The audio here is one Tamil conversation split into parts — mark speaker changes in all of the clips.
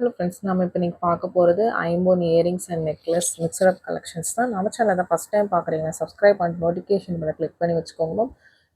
Speaker 1: ஹலோ ஃப்ரெண்ட்ஸ், நம்ம இப்போ நீங்கள் பார்க்க போகிறது ஐம்போன் earrings and necklace mixer up collections தான். நம்ம சேனல் தான் ஃபஸ்ட் டைம் பார்க்குறீங்க, சப்ஸ்கிரைப் பண்ணிட்டு நோட்டிஃபிகேஷன் பண்ண கிளிக் பண்ணி வச்சுக்கோங்க.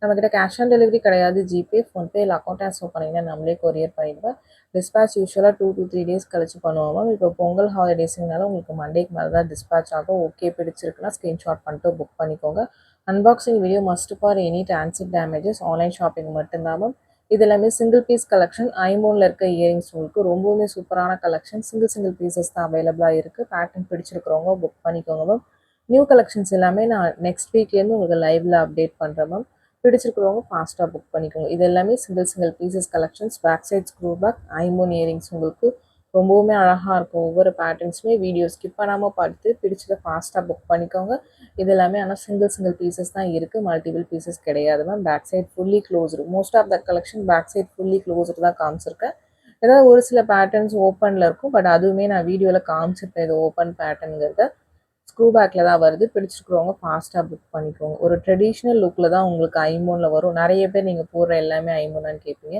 Speaker 1: நம்மக்கிட்ட கேஷ் ஆன் டெலிவரி கிடையாது. ஜிபே, ஃபோன்பே இல்லை அக்கௌண்ட் ட்ரான்ஸ்ஃபர் பண்ணிங்கன்னா நம்மளே கொரியர் பண்ணிடுவேன். டிஸ்பேச் யூஸ்வலாக 2 to 3 டேஸ் கழிச்சு பண்ணுவோம் மேம். இப்போ பொங்கல் ஹாலிடேஸுங்கனால உங்களுக்கு மண்டேக்கு மேலே தான் டிஸ்பேச் ஆகும். ஓகே பிடிச்சிருக்குன்னா ஸ்க்ரீன்ஷாட் பண்ணிட்டு புக் பண்ணிக்கோங்க. Unboxing video must for any transit damages. Online shopping மட்டும்தான் மேம். இது எல்லாமே சிங்கிள் பீஸ் கலெக்ஷன். ஐம்போனில் இருக்க இயரிங்ஸ் உங்களுக்கு ரொம்பவுமே சூப்பரான கலெக்ஷன். சிங்கிள் பீசஸ் தான் அவைலபிளாக இருக்குது. பேட்டர்ன் பிடிச்சிருக்கிறவங்க புக் பண்ணிக்கோங்க மேம். நியூ கலெக்ஷன்ஸ் எல்லாமே நான் நெக்ஸ்ட் வீக்லேருந்து உங்களுக்கு லைவில் அப்டேட் பண்ணுறேன் மேம். பிடிச்சிருக்கிறவங்க ஃபாஸ்ட்டாக புக் பண்ணிக்கோங்க. இது எல்லாமே single pieces collections. Back side screw back ஐம்போன் இயரிங்ஸ் உங்களுக்கு ரொம்பவுமே அழகாக இருக்கும். ஒவ்வொரு பேட்டர்ன்ஸுமே வீடியோ ஸ்கிப் பண்ணாமல் பார்த்து பிடிச்சதை ஃபாஸ்ட்டாக புக் பண்ணிக்கோங்க. இது எல்லாமே ஆனால் சிங்கிள் பீசஸ் தான் இருக்குது. மல்டிபிள் பீசஸ் கிடையாது ma'am. Back side fully closed. Most of the collection back side fully closed தான் காமிச்சிருக்கேன். ஏதாவது ஒரு சில பேட்டர்ன்ஸ் ஓப்பனில் இருக்கும். பட் அதுவுமே நான் வீடியோவில் காமிச்சிருப்பேன். இது ஓப்பன் பேட்டர்னுங்கிறத. ஸ்க்ரூ பேக்கில் தான் வருது. பிடிச்சிருக்கிறவங்க ஃபாஸ்ட்டாக புக் பண்ணிக்கோங்க. ஒரு ட்ரெடிஷ்னல் லுக்கில் தான் உங்களுக்கு ஐம்போனில் வரும். நிறைய பேர் நீங்கள் போடுற எல்லாமே ஐம்போனான்னு கேட்பீங்க.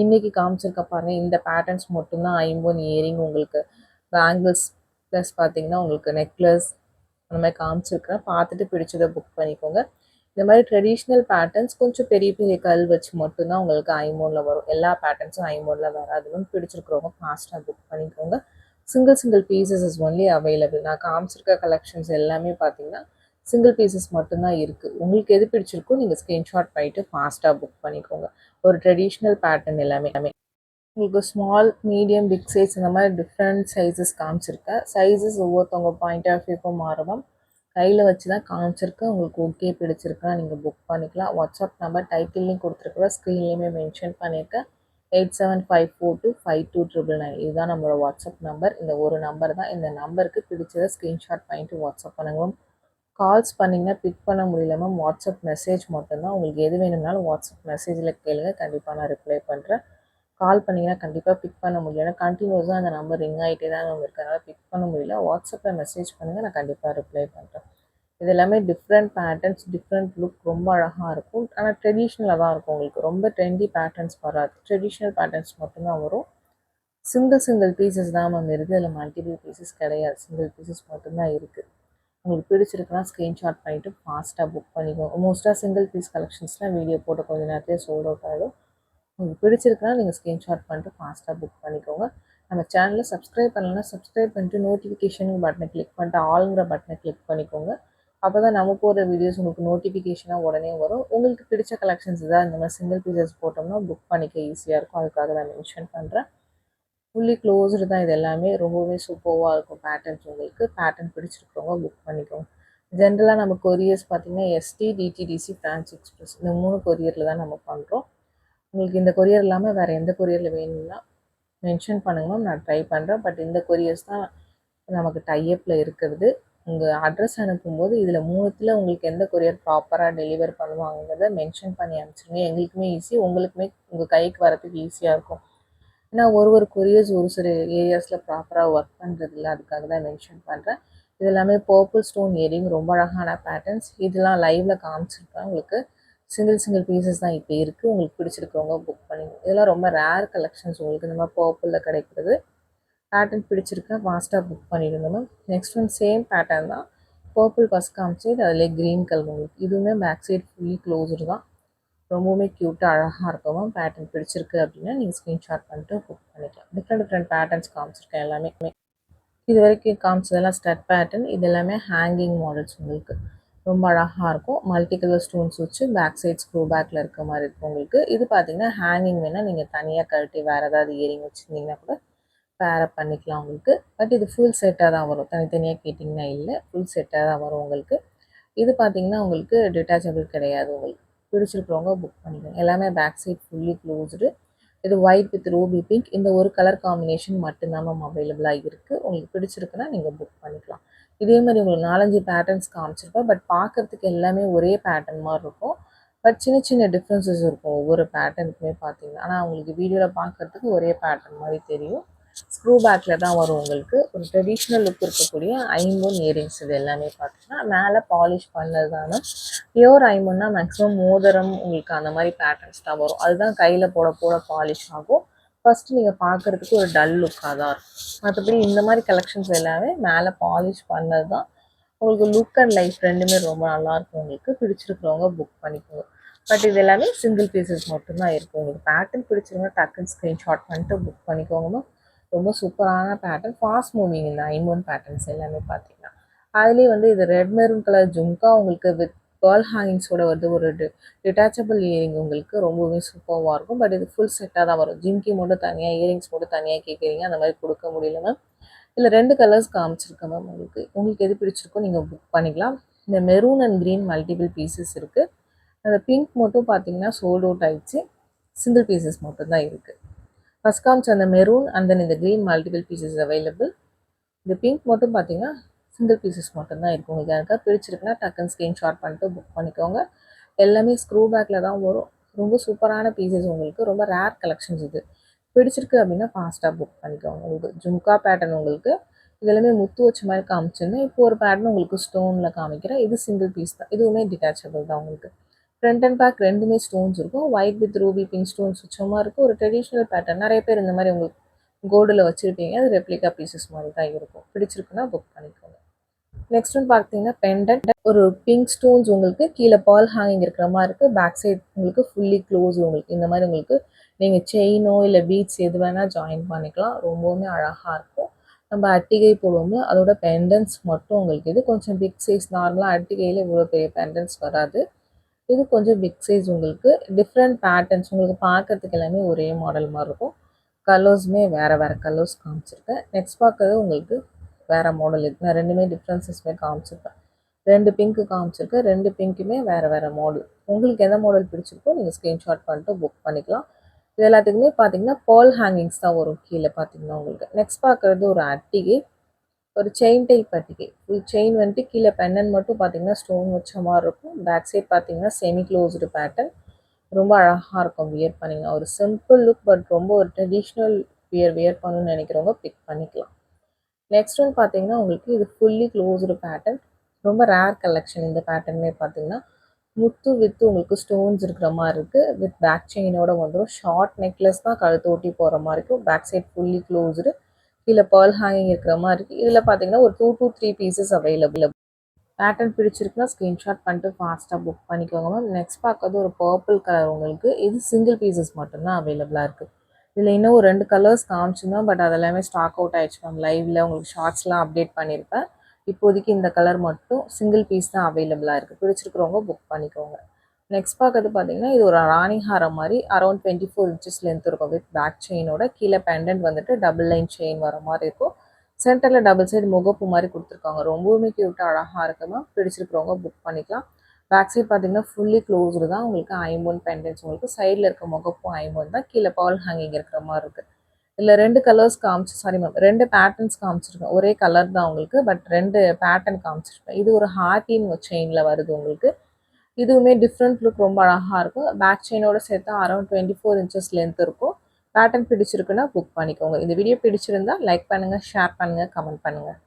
Speaker 1: இன்றைக்கி காமிச்சிருக்க பாருங்கள், இந்த பேட்டர்ன்ஸ் மட்டும்தான் ஐம்போன் இயரிங். உங்களுக்கு பேங்கிள்ஸ் ப்ளஸ் பார்த்தீங்கன்னா உங்களுக்கு நெக்லஸ் அந்த மாதிரி காமிச்சிருக்கிறேன். பார்த்துட்டு பிடிச்சதை புக் பண்ணிக்கோங்க. இந்த மாதிரி ட்ரெடிஷ்னல் பேட்டர்ன்ஸ் கொஞ்சம் பெரிய பெரிய கல் வச்சு மட்டும்தான் உங்களுக்கு ஐம்போனில் வரும். எல்லா பேட்டர்ன்ஸும் ஐம்போனில் வராதுன்னு பிடிச்சிருக்கிறவங்க ஃபாஸ்ட்டாக புக் பண்ணிக்கோங்க. Single pieces is only available. நான் காமிச்சிருக்க கலெக்ஷன்ஸ் எல்லாமே பார்த்தீங்கன்னா சிங்கிள் பீசஸ் மட்டும்தான் இருக்குது. உங்களுக்கு எது பிடிச்சிருக்கோ நீங்கள் ஸ்க்ரீன்ஷாட் பண்ணிவிட்டு ஃபாஸ்ட்டாக புக் பண்ணிக்கோங்க. ஒரு ட்ரெடிஷ்னல் பேட்டர்ன் எல்லாமே உங்களுக்கு ஸ்மால், மீடியம், பிக் சைஸ் இந்த மாதிரி டிஃப்ரெண்ட் சைஸஸ் காமிச்சிருக்கேன். சைஸஸ் ஒவ்வொருத்தவங்க பாயிண்ட் ஆஃப் வியூக்கும் மாறும். கையில் வச்சு தான் காமிச்சிருக்கேன். உங்களுக்கு ஓகே பிடிச்சிருக்குன்னா நீங்கள் புக் பண்ணிக்கலாம். வாட்ஸ்அப் நம்பர் டைட்டில்லையும் கொடுத்துருக்குறேன், ஸ்க்ரீன்லேயுமே மென்ஷன் பண்ணியிருக்கேன். 8754252999. இதுதான் நம்மளோட வாட்ஸ்அப் நம்பர். இந்த ஒரு நம்பர் தான். இந்த நம்பருக்கு பிடிச்சதை ஸ்க்ரீன்ஷாட் பண்ணிட்டு வாட்ஸ்அப் பண்ணுங்க. கால்ஸ் பண்ணிங்கன்னா பிக் பண்ண முடியல மேம். வாட்ஸ்அப் மெசேஜ் மட்டும்தான். உங்களுக்கு எது வேணும்னாலும் வாட்ஸ்அப் மெசேஜில் கேளுங்க, கண்டிப்பாக நான் ரிப்ளை பண்ணுறேன். கால் பண்ணிங்கன்னா கண்டிப்பாக பிக் பண்ண முடியல. ஏன்னா கண்டினியூஸாக அந்த நம்பர் ரிங் ஆகிட்டே தான் நம்ம இருக்கிறனால பிக் பண்ண முடியல. வாட்ஸ்அப்பில் மெசேஜ் பண்ணுங்கள், நான் கண்டிப்பாக ரிப்ளை பண்ணுறேன். இது எல்லாமே டிஃப்ரெண்ட் பேட்டர்ன்ஸ், டிஃப்ரெண்ட் லுக், ரொம்ப அழகாக இருக்கும். ஆனால் ட்ரெடிஷ்னலாக தான் இருக்கும். உங்களுக்கு ரொம்ப ட்ரெண்டி பேட்டர்ன்ஸ் வராது. ட்ரெடிஷ்னல் பேட்டர்ன்ஸ் மட்டும்தான் வரும். சிங்கிள் பீசஸ் தான் மேம் இருக்குது. அதில் மல்டிபிள் பீசஸ் கிடையாது. சிங்கிள் பீசஸ் மட்டும்தான் இருக்குது. உங்களுக்கு பிடிச்சிருக்குன்னா ஸ்க்ரீன்ஷாட் பண்ணிவிட்டு ஃபாஸ்ட்டாக புக் பண்ணிக்கோங்க. மோஸ்ட்டாக சிங்கிள் பீஸ் கலெக்ஷன்ஸ்லாம் வீடியோ போட்டு கொஞ்சம் நேரத்தையே சோல்ட் அவுட் ஆகிடும். உங்களுக்கு பிடிச்சிருக்குன்னா நீங்கள் ஸ்க்ரீன்ஷாட் பண்ணிட்டு ஃபாஸ்ட்டாக புக் பண்ணிக்கோங்க. நம்ம சேனலை சப்ஸ்கிரைப் பண்ணலைன்னா சப்ஸ்கிரைப் பண்ணிட்டு நோட்டிஃபிகேஷன் பட்டனை கிளிக் பண்ணிட்டு ஆளுங்கிற பட்டனை கிளிக் பண்ணிக்கோங்க. அப்போ தான் நம்ம போடுற வீடியோஸ் உங்களுக்கு நோட்டிஃபிகேஷனாக உடனே வரும். உங்களுக்கு பிடிச்ச கலெக்ஷன்ஸ் தான் இந்த மாதிரி சிங்கிள் பீசஸ் போட்டோம்னா புக் பண்ணிக்க ஈஸியாக இருக்கும். அதுக்காக நான் மென்ஷன் பண்ணுறேன். ஃபுல்லி க்ளோஸ்டு தான் இது எல்லாமே. ரொம்பவே சூப்பராக இருக்கும் பேட்டர்ன்ஸ். உங்களுக்கு பேட்டர்ன் பிடிச்சிருக்கிறவங்க புக் பண்ணிக்கோங்க. ஜென்ரலாக நம்ம கொரியர்ஸ் பார்த்திங்கன்னா எஸ்டி, டிடிடிசி, ஃப்ரான்ஸ் எக்ஸ்பிரஸ் இந்த 3 கொரியரில் தான் நம்ம பண்ணுறோம். உங்களுக்கு இந்த கொரியர் இல்லாமல் வேறு எந்த கொரியரில் வேணும்னா மென்ஷன் பண்ணுங்க மேம், நான் ட்ரை பண்ணுறேன். பட் இந்த கொரியர்ஸ் தான் நமக்கு டைஅப்பில் இருக்கிறது. உங்கள் அட்ரஸ் அனுப்பும்போது இதில் 3த்தில் உங்களுக்கு எந்த கொரியர் ப்ராப்பராக டெலிவர் பண்ணுவாங்கிறத மென்ஷன் பண்ணி அனுப்பிச்சிருங்க. எங்களுக்குமே ஈஸி, உங்களுக்குமே உங்கள் கைக்கு வரதுக்கு ஈஸியாக இருக்கும். ஏன்னா ஒரு கொரியர்ஸ் ஒரு சில ஏரியாஸில் ப்ராப்பராக ஒர்க் பண்ணுறதில்ல. அதுக்காக தான் மென்ஷன் பண்ணுறேன். இது எல்லாமே பர்பிள் ஸ்டோன் இயரிங், ரொம்ப அழகான பேட்டர்ன்ஸ். இதெல்லாம் லைவில் காமிச்சிருக்கேன். உங்களுக்கு சிங்கிள் பீசஸ் தான் இப்போ இருக்குது. உங்களுக்கு பிடிச்சிருக்கவங்க புக் பண்ணிங்க. இதெல்லாம் ரொம்ப ரேர் கலெக்ஷன்ஸ். உங்களுக்கு இந்த மாதிரி பர்பிளில் கிடைக்கிறது. பேட்டர்ன் பிடிச்சிருக்கேன், ஃபாஸ்ட்டாக புக் பண்ணிடுங்க ma'am. Next one same pattern தான். பர்பிள் ஃபஸ்ட் காமிச்சு அதில் க்ரீன் கலர் உங்களுக்கு. இதுவுமே பேக் சைட் ஃபுல்லி க்ளோஸ்டு தான். ரொம்பவுமே க்யூட்டாக அழகாக இருக்கும் மேம். பேட்டர்ன் பிடிச்சிருக்கு அப்படின்னா நீங்கள் ஸ்க்ரீன்ஷாட் பண்ணிட்டு புக் பண்ணிக்கலாம். டிஃப்ரெண்ட் பேட்டர்ன்ஸ் காமிச்சிருக்கேன் எல்லாமே. இது வரைக்கும் காமிச்சதெல்லாம் ஸ்டட் பேட்டர்ன். இது எல்லாமே ஹேங்கிங் மாடல்ஸ். உங்களுக்கு ரொம்ப அழகாக இருக்கும். மல்டி கலர் ஸ்டோன்ஸ் வச்சு பேக் சைட் ஸ்க்ரூ பேக்கில் இருக்க மாதிரி இருக்கும் உங்களுக்கு. இது பார்த்தீங்கன்னா ஹேங்கிங் வேணால் நீங்கள் தனியாக கழட்டி வேறு ஏதாவது இயரிங் வச்சுருந்தீங்கன்னா கூட பேரப் பண்ணிக்கலாம் உங்களுக்கு. பட் இது ஃபுல் செட்டாக தான் வரும். தனித்தனியாக கேட்டிங்கன்னா இல்லை, ஃபுல் செட்டாக தான் வரும் உங்களுக்கு. இது பார்த்தீங்கன்னா உங்களுக்கு டிட்டாச்சபிள் கிடையாது. உங்களுக்கு பிடிச்சிருக்கிறவங்க புக் பண்ணிக்கோங்க. எல்லாமே பேக் சைட் ஃபுல்லி க்ளோஸ்டு. இது ஒயிட் வித் ரூபி பிங்க். இந்த ஒரு கலர் காம்பினேஷன் மட்டும்தான் மேம் அவைலபிளாக இருக்குது. உங்களுக்கு பிடிச்சிருக்குன்னா நீங்கள் புக் பண்ணிக்கலாம். இதே மாதிரி உங்களுக்கு 4-5 பேட்டர்ன்ஸ் காமிச்சிருப்பேன். பட் பார்க்குறதுக்கு எல்லாமே ஒரே பேட்டர்ன் மாதிரி இருக்கும். பட் சின்ன டிஃப்ரென்சஸ் இருக்கும் ஒவ்வொரு பேட்டர்னுக்குமே பார்த்தீங்கன்னா. ஆனால் உங்களுக்கு வீடியோவில் பார்க்குறதுக்கு ஒரே பேட்டர்ன் மாதிரி தெரியும். ஸ்க்ரூ பேக்கில் தான் வரும் உங்களுக்கு. ஒரு ட்ரெடிஷ்னல் லுக் இருக்கக்கூடிய ஐம்போன் இயரிங்ஸ். இது எல்லாமே பார்த்தீங்கன்னா மேலே பாலிஷ் பண்ணது தானே. பியோர் ஐம்போன்னா மேக்ஸிமம் மோதிரம் உங்களுக்கு அந்த மாதிரி பேட்டர்ன்ஸ் தான் வரும். அதுதான் கையில் போட பாலிஷ் ஆகும். ஃபஸ்ட்டு நீங்கள் பார்க்குறதுக்கு ஒரு டல் லுக்காக தான் இருக்கும். மற்றபடி இந்த மாதிரி கலெக்ஷன்ஸ் எல்லாமே மேலே பாலிஷ் பண்ணது தான். உங்களுக்கு லுக் அண்ட் லைஃப் ரெண்டுமே ரொம்ப நல்லாயிருக்கும். உங்களுக்கு பிடிச்சிருக்கிறவங்க புக் பண்ணிக்கோங்க. பட் இது எல்லாமே சிங்கிள் பீசஸ் மட்டும்தான் இருக்கும். உங்களுக்கு பேட்டர்ன் பிடிச்சிருந்தா டக்குன்னு ஸ்க்ரீன்ஷாட் பண்ணிட்டு புக் பண்ணிக்கோங்கம்மா. ரொம்ப சூப்பரான பேட்டர்ன், ஃபாஸ்ட் மூவிங் இந்த ஐமோன் பேட்டர்ன்ஸ் எல்லாமே பார்த்தீங்கன்னா. அதுலேயே வந்து இது ரெட் மெரூன் கலர் ஜும்கா உங்களுக்கு வித் பேர்ல் ஹேங்கிங்ஸோட வந்து ஒரு டிட்டாச்சபிள் இயரிங் உங்களுக்கு ரொம்பவே சூப்பராக இருக்கும். பட் இது ஃபுல் செட்டாக தான் வரும். ஜிம்கி மட்டும் தனியாக, இயரிங்ஸ் மட்டும் தனியாக கேட்குறீங்க, அந்த மாதிரி கொடுக்க முடியல மேம். இதில் 2 கலர்ஸ் காமிச்சிருக்கேன் மேம். உங்களுக்கு எது பிடிச்சிருக்கோ நீங்கள் புக் பண்ணிக்கலாம். இந்த maroon and green multiple pieces இருக்குது. அந்த பிங்க் மட்டும் பார்த்தீங்கன்னா சோல்ட் அவுட் ஆயிடுச்சு. சிங்கிள் பீசஸ் மட்டும்தான் இருக்குது. ஃபஸ்ட் காமிச்ச அந்த மெரூன் அண்ட் தென் இந்த க்ரீன் மல்டிபிள் பீசஸ் அவைலபிள். இந்த பிங்க் மட்டும் பார்த்தீங்கன்னா சிங்கிள் பீசஸ் மட்டும்தான் இருக்கும். உங்களுக்கு யாருக்கா பிடிச்சிருக்குன்னா டக்குன்னு ஸ்க்ரீன்ஷாட் பண்ணிட்டு புக் பண்ணிக்கோங்க. எல்லாமே ஸ்க்ரூ பேக்கில் தான் வரும். ரொம்ப சூப்பரான பீசஸ் உங்களுக்கு. ரொம்ப ரேர் கலெக்ஷன்ஸ் இது. பிடிச்சிருக்கு அப்படின்னா ஃபாஸ்ட்டாக புக் பண்ணிக்கோங்க. உங்களுக்கு ஜும்கா பேட்டர்ன் உங்களுக்கு இதெல்லாமே முத்து வச்ச மாதிரி காமிச்சிருந்தேன். இப்போ ஒரு பேட்டர்ன் உங்களுக்கு ஸ்டோனில் காமிக்கிறேன். இது சிங்கிள் பீஸ் தான். இதுவுமே டிட்டாச்சபிள் தான் உங்களுக்கு. ஃப்ரண்ட் அண்ட் பேக் ரெண்டுமே ஸ்டோன்ஸ் இருக்கும். White with Ruby pink stones வச்ச மாதிரி இருக்கும். ஒரு ட்ரெடிஷ்னல் பேட்டர்ன். நிறைய பேர் இந்த மாதிரி உங்களுக்கு கோல்டில் வச்சுருப்பீங்க. அது ரெப்ளிகா பீசஸ் மாதிரி தான் இருக்கும். பிடிச்சிருக்குன்னா புக் பண்ணிக்கோங்க. நெக்ஸ்ட் ஒன் பார்த்தீங்கன்னா பெண்டன்ட். ஒரு பிங்க் ஸ்டோன்ஸ் உங்களுக்கு கீழே பால் ஹேங்கிங் இருக்கிற மாதிரி இருக்குது. பேக் சைட் உங்களுக்கு ஃபுல்லி க்ளோஸ். உங்களுக்கு இந்த மாதிரி உங்களுக்கு நீங்கள் செயினோ இல்லை பீட்ஸ் எது வேணால் ஜாயின் பண்ணிக்கலாம். ரொம்பவுமே அழகாக இருக்கும். நம்ம அட்டிகை போடுவோம்ல, அதோட பெண்டன்ஸ் மட்டும் உங்களுக்கு இது கொஞ்சம் பிக் சைஸ். நார்மலாக அட்டிகையில் இவ்வளோ பெரிய பெண்டன்ஸ் வராது. இது கொஞ்சம் பிக் சைஸ் உங்களுக்கு. டிஃப்ரெண்ட் பேட்டர்ன்ஸ் உங்களுக்கு பார்க்கறதுக்கு எல்லாமே ஒரே மாடல் மாதிரி இருக்கும். கலர்ஸுமே வேறு வேறு கலர்ஸ் காமிச்சிருக்கேன். நெக்ஸ்ட் பார்க்கறது உங்களுக்கு வேறு மாடல் இருக்குது. நான் ரெண்டுமே டிஃப்ரென்சஸ்மே காமிச்சிருப்பேன். 2 பிங்க்கு காமிச்சிருக்கேன். 2 பிங்க்குமே வேறு வேறு மாடல். உங்களுக்கு எந்த மாடல் பிடிச்சிருக்கோ நீங்கள் ஸ்க்ரீன்ஷாட் பண்ணிட்டு புக் பண்ணிக்கலாம். இது எல்லாத்துக்குமே பார்த்தீங்கன்னா பேர்ல் ஹேங்கிங்ஸ் தான் வரும் கீழே பார்த்தீங்கன்னா உங்களுக்கு. நெக்ஸ்ட் பார்க்குறது ஒரு அட்டிகை, ஒரு செயின் டைப் அட்டிகை. ஃபுல் செயின் வந்துட்டு கீழே பெண்ணன் மட்டும் பார்த்தீங்கன்னா ஸ்டோன் வச்ச மாதிரி இருக்கும். பேக் சைட் பார்த்தீங்கன்னா செமி க்ளோஸ்டு பேட்டர்ன். ரொம்ப அழகாக இருக்கும் வியர் பண்ணிங்கன்னா. ஒரு சிம்பிள் லுக், பட் ரொம்ப ஒரு ட்ரெடிஷ்னல் வியர் பண்ணணும்னு நினைக்கிறவங்க பிக் பண்ணிக்கலாம். நெக்ஸ்ட் ஒன் பார்த்தீங்கன்னா உங்களுக்கு இது ஃபுல்லி க்ளோஸ்டு பேட்டர்ன். ரொம்ப ரேர் கலெக்ஷன். இந்த பேட்டர்னே பார்த்தீங்கன்னா முத்து வித் உங்களுக்கு ஸ்டோன்ஸ் இருக்கிற மாதிரி இருக்குது. வித் பேக் செயினோட வந்துடும். ஷார்ட் நெக்லஸ் தான் கழுத்து ஒட்டி போகிற மாதிரி இருக்கும். Back side fully closed. கீழே பேர்ல் ஹேங்கிங் இருக்கிற மாதிரி இருக்குது. இதில் பார்த்தீங்கன்னா ஒரு 2 to 3 பீசஸ் அவைலபிள். பேட்டர்ன் பிடிச்சிருக்குன்னா ஸ்க்ரீன்ஷாட் பண்ணிட்டு ஃபாஸ்ட்டாக புக் பண்ணிக்கோங்க மேம். நெக்ஸ்ட் பார்க்கறது ஒரு பர்பிள் கலர் உங்களுக்கு. இது சிங்கிள் பீசஸ் மட்டும்தான் அவைலபிளாக இருக்குது. இதில் இன்னும் ஒரு 2 கலர்ஸ் காமிச்சிருந்தோம். பட் அதெல்லாமே ஸ்டாக் அவுட் ஆயிடுச்சு மேம். லைவில் உங்களுக்கு ஷார்ட்ஸ்லாம் அப்டேட் பண்ணியிருப்பேன். இப்போதைக்கு இந்த கலர் மட்டும் சிங்கிள் பீஸ் தான் அவைலபிளாக இருக்குது. பிடிச்சிருக்கிறவங்க புக் பண்ணிக்கோங்க. நெக்ஸ்ட் பார்க்கறது பார்த்தீங்கன்னா இது ஒரு ராணி ஹாரம் மாதிரி அரௌண்ட் 24 inches லென்த் இருக்கும். வித் பேக் செயினோட கீழே பெண்டன்ட் வந்துட்டு டபுள் லைன் செயின் வர மாதிரி இருக்கும். சென்டரில் டபுள் சைடு முகப்பு மாதிரி கொடுத்துருக்காங்க. ரொம்பவுமே க்யூட்டாக அழகாக இருக்குமா. பிடிச்சிருக்கிறவங்க புக் பண்ணிக்கலாம். பேக் சைட் பார்த்தீங்கன்னா ஃபுல்லி க்ளோஸ்டு தான் உங்களுக்கு. ஐம்பொன் பெண்டன்ஸ் உங்களுக்கு. சைடில் இருக்க முகப்பும் ஐம்பொன் தான். கீழே பால் ஹேங்கிங் இருக்கிற மாதிரி இருக்குது. இதில் 2 கலர்ஸ் சாரி மேம் 2 பேட்டர்ன்ஸ் காமிச்சிருக்கேன். ஒரே கலர் தான் உங்களுக்கு, பட் 2 பேட்டர்ன் காமிச்சிருக்கேன். இது ஒரு ஹார்டின் செயினில் வருது உங்களுக்கு. இதுவுமே டிஃப்ரெண்ட் லுக், ரொம்ப அழகாக இருக்கும். பேக் செயினோட சேர்த்தா அரௌண்ட் 24 inches லென்த் இருக்கும். பேட்டர்ன் பிடிச்சிருக்குன்னா புக் பண்ணிக்கோங்க. இந்த வீடியோ பிடிச்சிருந்தா லைக் பண்ணுங்கள், ஷேர் பண்ணுங்கள், கமெண்ட் பண்ணுங்கள்.